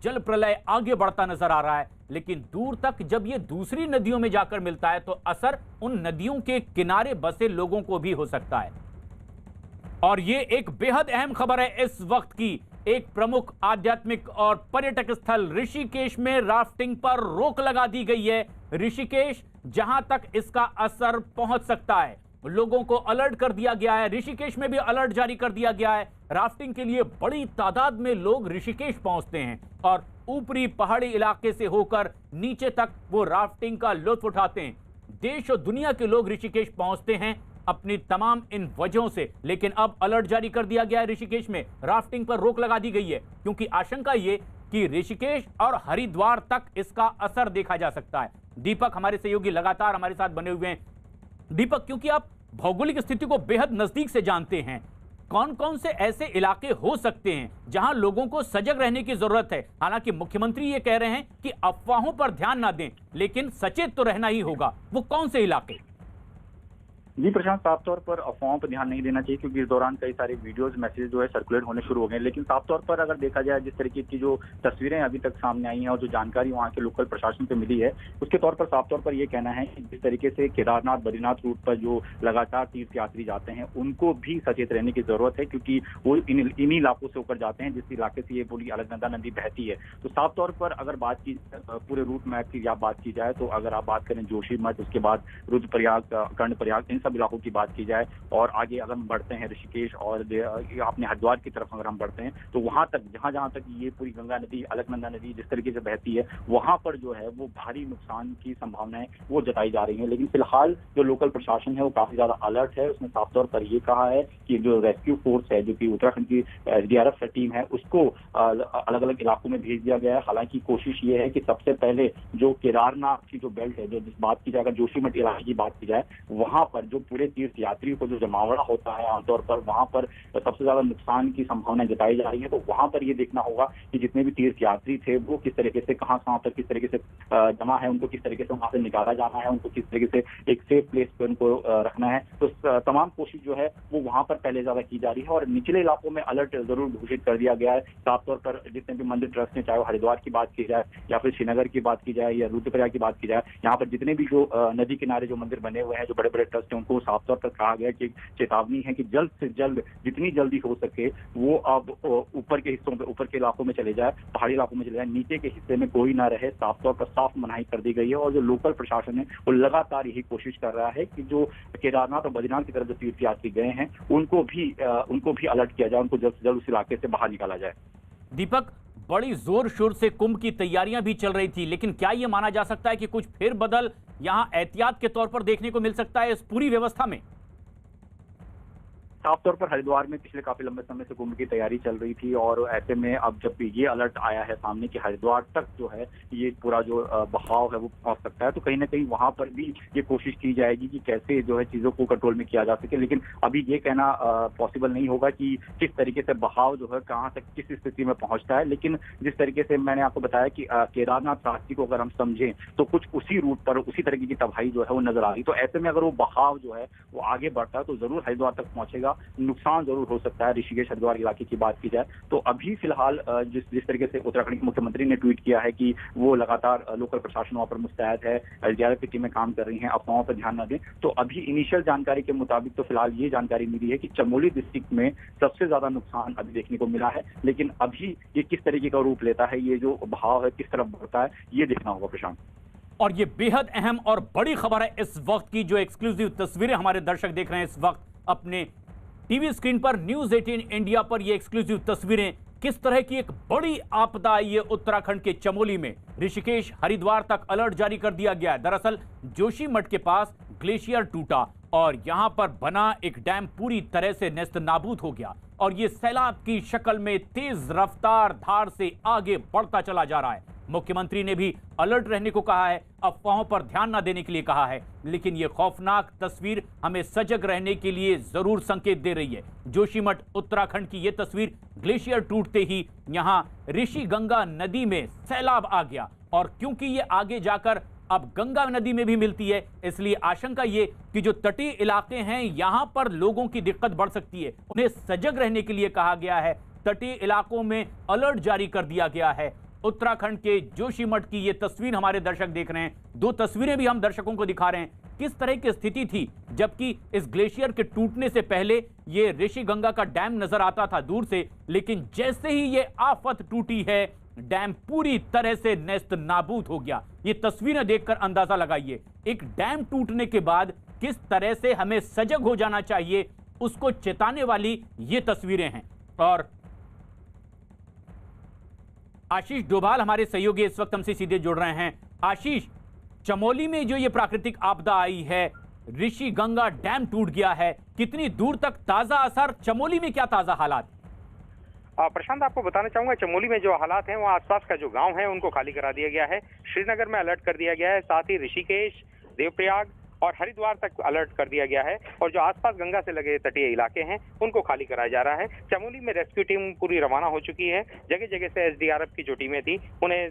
जल प्रलय आगे बढ़ता नजर आ रहा है, लेकिन दूर तक जब ये दूसरी नदियों में जाकर मिलता है तो असर उन नदियों के किनारे बसे लोगों को भी हो सकता है। और ये एक बेहद अहम खबर है इस वक्त की। एक प्रमुख आध्यात्मिक और पर्यटक स्थल ऋषिकेश में राफ्टिंग पर रोक लगा दी गई है। ऋषिकेश जहां तक इसका असर पहुंच सकता है, लोगों को अलर्ट कर दिया गया है। ऋषिकेश में भी अलर्ट जारी कर दिया गया है। राफ्टिंग के लिए बड़ी तादाद में लोग ऋषिकेश पहुंचते हैं और ऊपरी पहाड़ी इलाके से होकर नीचे तक वो राफ्टिंग का लुत्फ उठाते हैं। देश और दुनिया के लोग ऋषिकेश पहुंचते हैं अपनी तमाम इन वजहों से, लेकिन अब अलर्ट जारी कर दिया गया है। ऋषिकेश में राफ्टिंग पर रोक लगा दी गई है क्योंकि आशंका ये कि ऋषिकेश और हरिद्वार तक इसका असर देखा जा सकता है। दीपक हमारे सहयोगी लगातार हमारे साथ बने हुए हैं। दीपक, क्योंकि आप भौगोलिक स्थिति को बेहद नजदीक से जानते हैं, कौन कौन से ऐसे इलाके हो सकते हैं जहां लोगों को सजग रहने की जरूरत है? हालांकि मुख्यमंत्री ये कह रहे हैं कि अफवाहों पर ध्यान ना दें, लेकिन सचेत तो रहना ही होगा। वो कौन से इलाके? जी प्रशांत, साफ तौर पर अफवाहों पर ध्यान नहीं देना चाहिए क्योंकि इस दौरान कई सारे वीडियोस मैसेज जो है सर्कुलेट होने शुरू हो गए। लेकिन साफ तौर पर अगर देखा जाए, जिस तरीके की जो तस्वीरें अभी तक सामने आई हैं और जो जानकारी वहाँ के लोकल प्रशासन से मिली है, उसके तौर पर साफ तौर पर यह कहना है कि जिस तरीके से केदारनाथ बद्रीनाथ रूट पर जो लगातार तीर्थ यात्री जाते हैं उनको भी सचेत रहने की जरूरत है क्योंकि वो इन्हीं इलाकों से होकर जाते हैं जिस इलाके से ये पूरी अलकनंदा नदी बहती है। तो साफ तौर पर अगर बात की पूरे रूट मैप की बात की जाए, तो अगर आप बात करें जोशीमठ, उसके बाद रुद्रप्रयाग, कर्णप्रयाग, इन सब इलाकों की बात की जाए और आगे अगर हम बढ़ते हैं ऋषिकेश और अपने हरिद्वार की तरफ अगर हम बढ़ते हैं, तो वहां तक जहां तक ये पूरी गंगा नदी, अलकनंदा नदी जिस तरीके से बहती है, वहां पर जो है वो भारी नुकसान की संभावनाएं वो जताई जा रही है। लेकिन फिलहाल जो लोकल प्रशासन है वो काफी ज्यादा अलर्ट है। उसने साफ तौर पर ये कहा है कि जो रेस्क्यू फोर्स है, जो कि उत्तराखंड की SDRF टीम है, उसको अलग अलग इलाकों में भेज दिया गया है। हालांकि कोशिश ये है कि सबसे पहले जो केदारनाथ की जो बेल्ट है, जो जिस बात की जाए, अगर जोशीमठ इलाके की बात की जाए, वहां पर जो पूरे तीर्थ यात्रियों को जो जमावड़ा होता है आमतौर पर, वहां पर सबसे ज्यादा नुकसान की संभावना जताई जा रही है। तो वहां पर ये देखना होगा कि जितने भी तीर्थ यात्री थे वो किस तरीके से कहां पर किस तरीके से जमा है, उनको किस तरीके से वहां से निकाला जाना है, उनको किस तरीके से एक सेफ प्लेस पर उनको रखना है। तो तमाम कोशिश जो है वो वहां पर पहले ज्यादा की जा रही है और निचले इलाकों में अलर्ट जरूर घोषित कर दिया गया है। साफ तौर पर जितने भी मंदिर ट्रस्ट ने, चाहे हरिद्वार की बात की जाए या फिर श्रीनगर की बात की जाए या रुद्रप्रयाग की बात की जाए, यहाँ पर जितने भी जो नदी किनारे जो मंदिर बने हुए हैं, जो बड़े बड़े ट्रस्ट हैं, उनको साफ तौर पर कहा गया कि चेतावनी है कि जल्द से जल्द जितनी जल्दी हो सके वो अब ऊपर के हिस्सों में, ऊपर के इलाकों में चले जाए, पहाड़ी इलाकों में चले जाए, नीचे के हिस्से में कोई ना रहे। साफ तौर पर साफ मनाही कर दी गई है और जो लोकल प्रशासन है वो लगातार यही कोशिश कर रहा है कि जो केदारनाथ और बद्रीनाथ की तरफ जो तीर्थ यात्री गए हैं उनको भी अलर्ट किया जाए, उनको जल्द से जल्द उस इलाके से बाहर निकाला जाए। दीपक, बड़ी जोर शोर से कुंभ की तैयारियां भी चल रही थी, लेकिन क्या यह माना जा सकता है कि कुछ फेरबदल यहां एहतियात के तौर पर देखने को मिल सकता है इस पूरी व्यवस्था में? साफ तौर पर हरिद्वार में पिछले काफी लंबे समय से कुंभ की तैयारी चल रही थी और ऐसे में अब जब ये अलर्ट आया है सामने कि हरिद्वार तक जो है ये पूरा जो बहाव है वो पहुंच सकता है, तो कहीं ना कहीं वहां पर भी ये कोशिश की जाएगी कि कैसे जो है चीजों को कंट्रोल में किया जा सके। लेकिन अभी ये कहना पॉसिबल नहीं होगा कि किस तरीके से बहाव जो है कहाँ तक किस स्थिति में पहुंचता है। लेकिन जिस तरीके से मैंने आपको बताया कि केदारनाथ रास्ते को अगर हम समझें तो कुछ उसी रूट पर उसी तरीके की तबाही जो है वो नजर आ रही। तो ऐसे में अगर वो बहाव जो है वो आगे बढ़ता है तो जरूर हरिद्वार तक पहुंचेगा, नुकसान जरूर हो सकता है। ऋषिकेश हरिद्वार इलाके की बात की जाए तो अभी फिलहाल जिस तरीके से उत्तराखंड के मुख्यमंत्री ने ट्वीट किया है कि वो लगातार लोकल प्रशासन वहां पर मुस्तैद है, SDRF की टीमें काम कर रही हैं, अफवाहों पर ध्यान न दें। तो अभी इनिशियल जानकारी के मुताबिक तो फिलहाल ये जानकारी मिली है कि चमोली डिस्ट्रिक्ट में सबसे ज्यादा नुकसान अभी देखने को मिला है। लेकिन अभी ये किस तरीके का रूप लेता है, ये जो बहाव है किस तरफ बढ़ता है, ये देखना होगा प्रशांत। और ये बेहद अहम और बड़ी खबर है इस वक्त की, जो एक्सक्लूसिव तस्वीरें हमारे दर्शक देख रहे हैं इस वक्त अपने टीवी स्क्रीन पर। न्यूज 18 इंडिया पर ये एक्सक्लूसिव तस्वीरें, किस तरह की एक बड़ी आपदा आई है उत्तराखंड के चमोली में। ऋषिकेश हरिद्वार तक अलर्ट जारी कर दिया गया है। दरअसल जोशीमठ के पास ग्लेशियर टूटा और यहां पर बना एक डैम पूरी तरह से नेस्त नाबूद हो गया और ये सैलाब की शक्ल में तेज रफ्तार धार से आगे बढ़ता चला जा रहा है। मुख्यमंत्री ने भी अलर्ट रहने को कहा है, अफवाहों पर ध्यान न देने के लिए कहा है, लेकिन यह खौफनाक तस्वीर हमें सजग रहने के लिए जरूर संकेत दे रही है। जोशीमठ उत्तराखंड की यह तस्वीर, ग्लेशियर टूटते ही यहां ऋषि गंगा नदी में सैलाब आ गया और क्योंकि ये आगे जाकर अब गंगा नदी में भी मिलती है, इसलिए आशंका ये कि जो तटीय इलाके हैं यहां पर लोगों की दिक्कत बढ़ सकती है। उन्हें सजग रहने के लिए कहा गया है, तटीय इलाकों में अलर्ट जारी कर दिया गया है उत्तराखंड के जोशीमठ की ये तस्वीर हमारे दर्शक देख रहे हैं। दो तस्वीरें भी हम दर्शकों को दिखा रहे हैं, किस तरह की स्थिति थी जबकि इस ग्लेशियर के टूटने से पहले ये ऋषिगंगा का डैम नजर आता था दूर से, लेकिन जैसे ही ये आफत टूटी है डैम पूरी तरह से नेस्त नाबूद हो गया। ये तस्वीरें देखकर अंदाजा लगाइए, एक डैम टूटने के बाद किस तरह से हमें सजग हो जाना चाहिए उसको चेताने वाली ये तस्वीरें हैं। और आशीष डोभाल हमारे सहयोगी इस वक्त हमसे सीधे जुड़ रहे हैं। आशीष, चमोली में जो ये प्राकृतिक आपदा आई है, ऋषिगंगा डैम टूट गया है, कितनी दूर तक ताजा असर, चमोली में क्या ताजा हालात? प्रशांत, आपको बताना चाहूंगा चमोली में जो हालात हैं वो आसपास का जो गांव है उनको खाली करा दिया गया है। श्रीनगर में अलर्ट कर दिया गया है, साथ ही ऋषिकेश, देवप्रयाग और हरिद्वार तक अलर्ट कर दिया गया है और जो आसपास गंगा से लगे तटीय इलाके हैं उनको खाली कराया जा रहा है। चमोली में रेस्क्यू टीम पूरी रवाना हो चुकी है। जगह जगह से एसडीआरएफ की जो टीमें थी उन्हें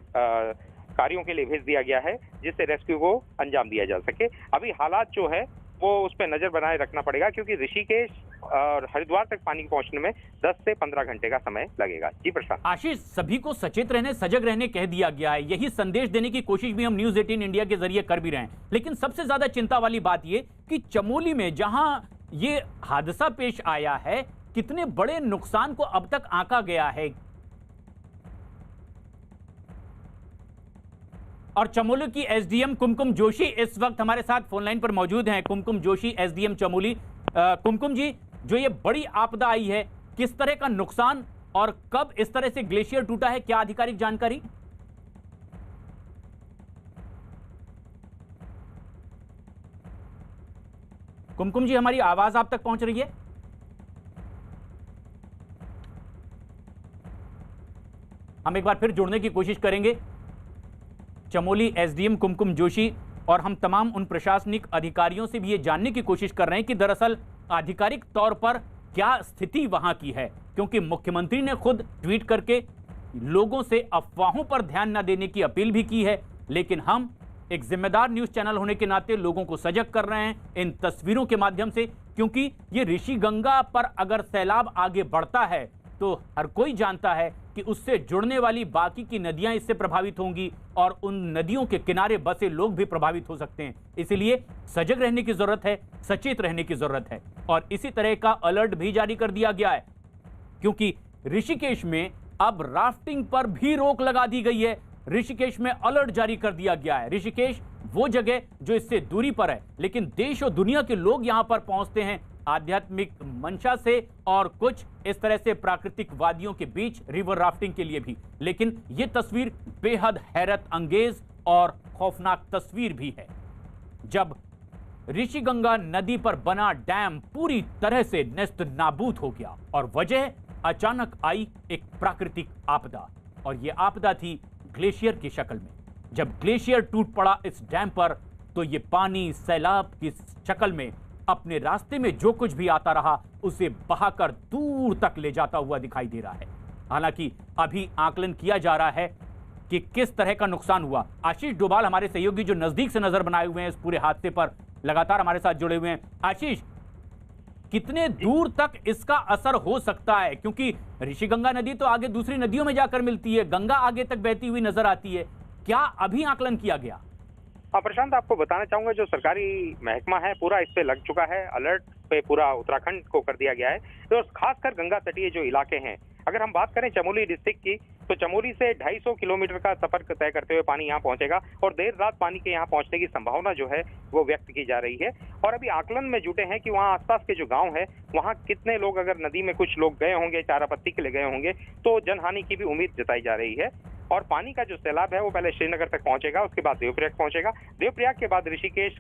कार्यों के लिए भेज दिया गया है जिससे रेस्क्यू को अंजाम दिया जा सके। अभी हालात जो है वो उस पर नजर बनाए रखना पड़ेगा क्योंकि ऋषिकेश और हरिद्वार तक पानी पहुंचने में 10 से 15 घंटे का समय लगेगा। जी प्रशांत। आशीष, सभी को सचेत रहने, सजग रहने कह दिया गया है, यही संदेश देने की कोशिश भी हम न्यूज 18 इंडिया के जरिए कर भी रहे हैं, लेकिन सबसे ज्यादा चिंता वाली बात ये कि चमोली में जहां ये हादसा पेश आया है, कितने बड़े नुकसान को अब तक आंका गया है। और चमोली की एसडीएम कुमकुम जोशी इस वक्त हमारे साथ फोन लाइन पर मौजूद हैं। कुमकुम जोशी, एसडीएम चमोली। कुमकुम जी, जो ये बड़ी आपदा आई है, किस तरह का नुकसान और कब इस तरह से ग्लेशियर टूटा है, क्या आधिकारिक जानकारी? कुमकुम जी, हमारी आवाज आप तक पहुंच रही है? हम एक बार फिर जुड़ने की कोशिश करेंगे। चमोली एसडीएम कुमकुम जोशी और हम तमाम उन प्रशासनिक अधिकारियों से भी ये जानने की कोशिश कर रहे हैं कि दरअसल आधिकारिक तौर पर क्या स्थिति वहां की है, क्योंकि मुख्यमंत्री ने खुद ट्वीट करके लोगों से अफवाहों पर ध्यान न देने की अपील भी की है, लेकिन हम एक जिम्मेदार न्यूज चैनल होने के नाते लोगों को सजग कर रहे हैं इन तस्वीरों के माध्यम से, क्योंकि ये ऋषिगंगा पर अगर सैलाब आगे बढ़ता है तो हर कोई जानता है कि उससे जुड़ने वाली बाकी की नदियां इससे प्रभावित होंगी और उन नदियों के किनारे बसे लोग भी प्रभावित हो सकते हैं। इसलिए सजग रहने की जरूरत है, सचेत रहने की जरूरत है और इसी तरह का अलर्ट भी जारी कर दिया गया है, क्योंकि ऋषिकेश में अब राफ्टिंग पर भी रोक लगा दी गई है। ऋषिकेश में अलर्ट जारी कर दिया गया है। ऋषिकेश वो जगह जो इससे दूरी पर है, लेकिन देश और दुनिया के लोग यहां पर पहुंचते हैं आध्यात्मिक मंशा से और कुछ इस तरह से प्राकृतिक वादियों के बीच रिवर राफ्टिंग के लिए भी। लेकिन यह तस्वीर बेहद हैरत अंगेज और खौफनाक तस्वीर भी है, जब ऋषिगंगा नदी पर बना डैम पूरी तरह से नेस्त नाबूद हो गया और वजह अचानक आई एक प्राकृतिक आपदा, और यह आपदा थी ग्लेशियर की शक्ल में। जब ग्लेशियर टूट पड़ा इस डैम पर तो यह पानी सैलाब की शक्ल में अपने रास्ते में जो कुछ भी आता रहा उसे बहाकर दूर तक ले जाता हुआ दिखाई दे रहा है। हालांकि अभी आकलन किया जा रहा है कि किस तरह का नुकसान हुआ। आशीष डोभाल हमारे सहयोगी जो नजदीक से नजर बनाए हुए हैं इस पूरे हादसे पर, लगातार हमारे साथ जुड़े हुए हैं। आशीष, कितने दूर तक इसका असर हो सकता है, क्योंकि ऋषिगंगा नदी तो आगे दूसरी नदियों में जाकर मिलती है, गंगा आगे तक बहती हुई नजर आती है, क्या अभी आकलन किया गया? प्रशांत, आपको बताना चाहूंगा जो सरकारी महकमा है पूरा इस पे लग चुका है। अलर्ट पे पूरा उत्तराखंड को कर दिया गया है, तो खासकर गंगा तटीय जो इलाके हैं, अगर हम बात करें चमोली डिस्ट्रिक्ट की, तो चमोली से 250 किलोमीटर का सफर तय करते हुए पानी यहाँ पहुंचेगा और देर रात पानी के यहाँ पहुंचने की संभावना जो है वो व्यक्त की जा रही है। और अभी आकलन में जुटे हैं कि वहाँ आसपास के जो गांव है वहाँ कितने लोग, अगर नदी में कुछ लोग गए होंगे, चारा पत्ती के लिए गए होंगे, तो जनहानि की भी उम्मीद जताई जा रही है। और पानी का जो सैलाब है वो पहले श्रीनगर तक पहुंचेगा, उसके बाद देवप्रयाग पहुंचेगा, देवप्रयाग के बाद ऋषिकेश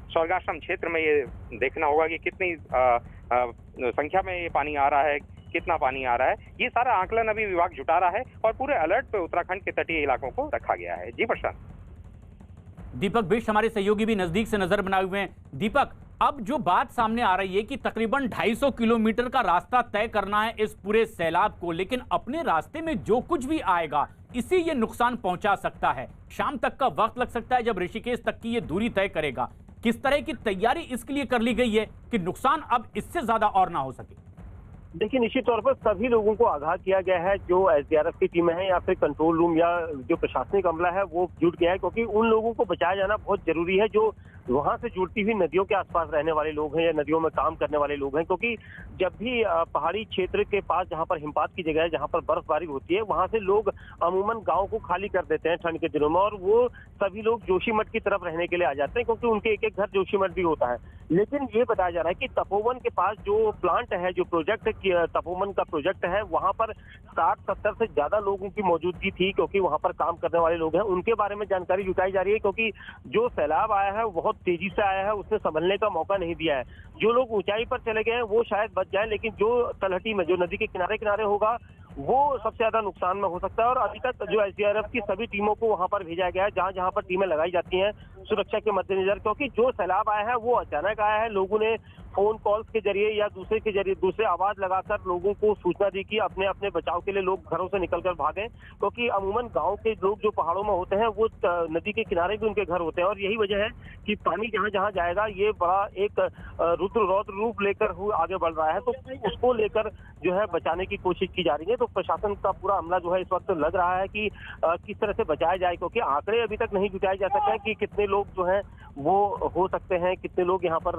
स्वर्गाश्रम क्षेत्र में ये देखना होगा कि कितनी संख्या में ये पानी आ रहा है, कितना पानी आ रहा है। ये सारा आकलन अभी विभाग जुटा रहा है और पूरे अलर्ट पे उत्तराखंड के तटीय इलाकों को रखा गया है। जी प्रशांत। दीपक बिष्ट हमारे सहयोगी भी नजदीक से नजर बनाए हुए हैं। दीपक, अब जो बात सामने आ रही है कि तकरीबन 250 किलोमीटर का रास्ता तय करना है इस पूरे सैलाब को, लेकिन अपने रास्ते में जो कुछ भी आएगा इसे ये नुकसान पहुंचा सकता है। शाम तक का वक्त लग सकता है जब ऋषिकेश तक की ये दूरी तय करेगा। किस तरह की तैयारी इसके लिए कर ली गई है कि नुकसान अब इससे ज्यादा और ना हो सके? देखिए, निश्चित तौर पर सभी लोगों को आगाह किया गया है, जो एसडीआरएफ की टीमें हैं या फिर कंट्रोल रूम या जो प्रशासनिक अमला है वो जुट गया है, क्योंकि उन लोगों को बचाया जाना बहुत जरूरी है जो वहां से जुड़ती हुई नदियों के आसपास रहने वाले लोग हैं या नदियों में काम करने वाले लोग हैं। क्योंकि जब भी पहाड़ी क्षेत्र के पास जहां पर हिमपात की जगह है, जहां पर बर्फबारी होती है, वहां से लोग अमूमन गांव को खाली कर देते हैं ठंड के दिनों में, और वो सभी लोग जोशीमठ की तरफ रहने के लिए आ जाते हैं, क्योंकि उनके एक एक घर जोशीमठ भी होता है। लेकिन ये बताया जा रहा है कि तपोवन के पास जो प्लांट है, जो प्रोजेक्ट तपोवन का प्रोजेक्ट है, वहां पर 60-70 से ज्यादा लोगों की मौजूदगी थी, क्योंकि वहां पर काम करने वाले लोग हैं। उनके बारे में जानकारी जुटाई जा रही है, क्योंकि जो सैलाब आया है बहुत तेजी से आया है, उसने संभलने का मौका नहीं दिया है। जो लोग ऊंचाई पर चले गए हैं वो शायद बच जाए, लेकिन जो तलहटी में, जो नदी के किनारे किनारे होगा, वो सबसे ज्यादा नुकसान में हो सकता है। और अभी तक जो एसडीआरएफ की सभी टीमों को वहां पर भेजा गया है, जहां जहां पर टीमें लगाई जाती हैं सुरक्षा के मद्देनजर, क्योंकि जो सैलाब आया है वो अचानक आया है। लोगों ने फोन कॉल्स के जरिए या दूसरे के जरिए, दूसरे आवाज लगाकर लोगों को सूचना दी कि अपने अपने बचाव के लिए लोग घरों से निकलकर भागें, क्योंकि अमूमन गांव के लोग जो पहाड़ों में होते हैं वो नदी के किनारे भी उनके घर होते हैं, और यही वजह है कि पानी जहां जहां जाएगा ये बड़ा एक रौद्र रूप लेकर आगे बढ़ रहा है। तो उसको लेकर जो है बचाने की कोशिश की जा रही है। तो प्रशासन का पूरा अमला जो है इस वक्त लग रहा है कि किस तरह से बचाया जाए, क्योंकि आंकड़े अभी तक नहीं जुटाए जा सके हैं कि कितने लोग जो हैं वो हो सकते हैं, कितने लोग यहाँ पर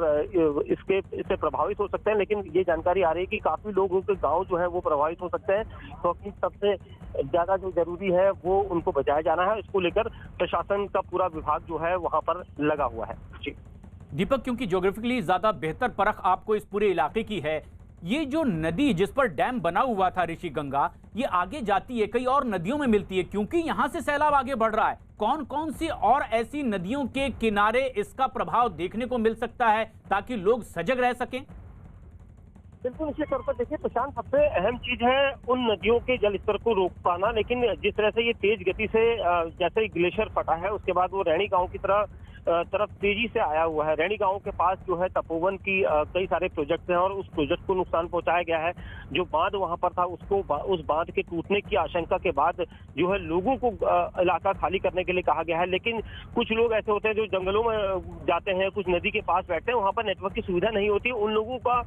इससे प्रभावित हो सकते हैं। लेकिन ये जानकारी आ रही है कि काफी लोगों के गांव जो है वो प्रभावित हो सकते हैं, क्योंकि सबसे ज्यादा जो जरूरी है वो उनको बचाया जाना है। इसको लेकर प्रशासन का पूरा विभाग जो है वहां पर लगा हुआ है। जी दीपक, क्योंकि ज्योग्राफिकली ज्यादा बेहतर परख आपको इस पूरे इलाके की है, ये जो नदी जिस पर डैम बना हुआ था ऋषिगंगा, ये आगे जाती है, कई और नदियों में मिलती है, क्योंकि यहां से सैलाब आगे बढ़ रहा है। कौन कौन सी और ऐसी नदियों के किनारे इसका प्रभाव देखने को मिल सकता है ताकि लोग सजग रह सकें? बिल्कुल, निश्चित तौर पर देखिए प्रशांत, सबसे अहम चीज है उन नदियों के जल स्तर को रोक पाना। लेकिन जिस तरह से ये तेज गति से जैसे ग्लेशियर फटा है, उसके बाद वो रैणी गांव की तरफ तेजी से आया हुआ है। रैणी गांव के पास जो है तपोवन की कई सारे प्रोजेक्ट हैं, और उस प्रोजेक्ट को नुकसान पहुंचाया गया है। जो बांध वहां पर था उसको उस बांध के टूटने की आशंका के बाद जो है लोगों को इलाका खाली करने के लिए कहा गया है। लेकिन कुछ लोग ऐसे होते हैं जो जंगलों में जाते हैं, कुछ नदी के पास बैठते हैं, वहां पर नेटवर्क की सुविधा नहीं होती। उन लोगों का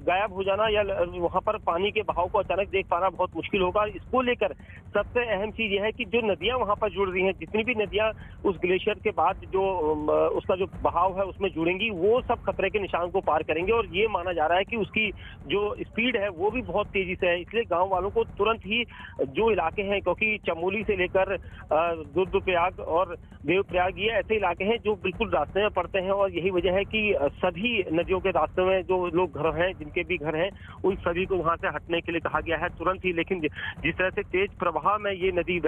गायब हो जाना या वहां पर पानी के बहाव को अचानक देख पाना बहुत मुश्किल होगा। इसको लेकर सबसे अहम चीज यह है कि जो नदियां वहां पर जुड़ रही हैं, जितनी भी नदियां उस ग्लेशियर के बाद जो उसका जो बहाव है उसमें जुड़ेंगी, वो सब खतरे के निशान को पार करेंगे। और ये माना जा रहा है कि उसकी जो स्पीड है वो भी बहुत तेजी से है। इसलिए गांव वालों को तुरंत ही जो इलाके हैं, क्योंकि चमोली से लेकर रुद्रप्रयाग और देवप्रयाग, ये ऐसे इलाके हैं जो बिल्कुल रास्ते में पड़ते हैं, और यही वजह है कि सभी नदियों के रास्ते में जो लोग घर हैं, जिनके भी घर हैं, उन सभी को वहां से हटने के लिए कहा गया है तुरंत ही। लेकिन जिस तरह से तेज प्रवाह में ये नदी